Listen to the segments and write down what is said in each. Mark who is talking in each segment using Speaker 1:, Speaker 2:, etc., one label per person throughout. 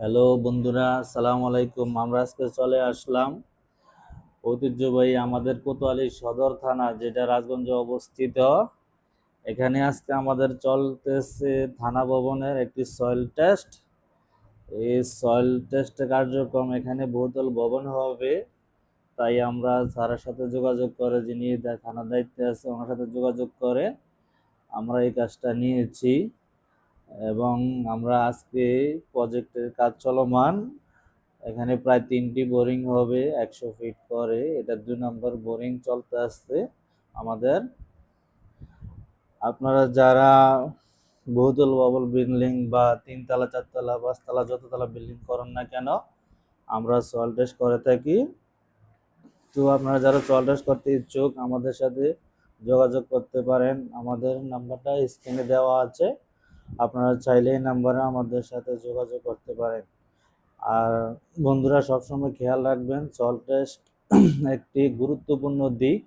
Speaker 1: Hello বন্ধুরা, আসসালামু আলাইকুম। আমরা আজকে চলে আসলাম ঐতিহ্যবাহী আমাদের কোতোয়ালি সদর থানা, যেটা রাজগঞ্জে অবস্থিত। এখানে আজকে আমাদের চলতেছে থানা ভবনের একটি সয়েল টেস্ট। এই সয়েল টেস্ট কার্যক্রম এখানে বহুতল ভবন হবে, তাই আমরা স্যারের সাথে যোগাযোগ করে, যিনি থানার দায়িত্বে আছে, ওনার সাথে যোগাযোগ করে আমরা এই কাজটা নিয়েছি। এবং আমরা আজকে প্রজেক্টের কাজ চলমান। এখানে প্রায় 3টি বোরিং হবে 100 ফিট করে। এটা 2 নম্বর বোরিং চলতে আসছে আমাদের। আপনারা যারা বহুতল ভবন বিল্ডিং বা 3 তলা 4 তলা 5 তলা যততলা বিল্ডিং করেন না কেন, আমরা সয়েল টেস্ট করে থাকি। তো আপনারা যারা সয়েল টেস্ট করতে ইচ্ছুক আমাদের সাথে যোগাযোগ করতে পারেন। আমাদের নাম্বারটা স্ক্রিনে দেওয়া আছে, আপনারা চাইলে এই নাম্বারে আমাদের সাথে যোগাযোগ করতে পারেন। আর বন্ধুরা, সবসময় খেয়াল রাখবেন, সয়েল টেস্ট একটি গুরুত্বপূর্ণ দিক।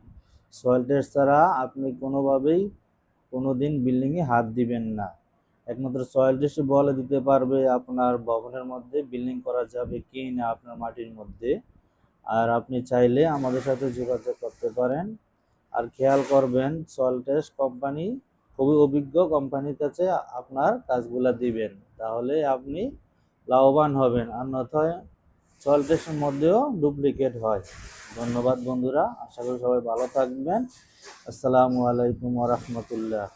Speaker 1: সয়েল টেস্ট ছাড়া আপনি কোনোভাবেই কোনোদিন বিল্ডিংয়ে হাত দিবেন না। একমাত্র সয়েল টেস্ট বলে দিতে পারবে আপনার ভবনের মধ্যে বিল্ডিং করা যাবে কি না আপনার মাটির মধ্যে। আর আপনি চাইলে আমাদের সাথে যোগাযোগ করতে পারেন। আর খেয়াল করবেন, সয়েল টেস্ট কোম্পানি খুবই অভিজ্ঞ কোম্পানির কাছে আপনার কাজগুলা দিবেন, তাহলে আপনি লাভবান হবেন। আর নয়তো সয়েল টেস্টের মধ্যেও ডুপ্লিকেট হয়। ধন্যবাদ বন্ধুরা, আশা করি সবাই ভালো থাকবেন। আসসালামু আলাইকুম ওয়া রাহমাতুল্লাহ।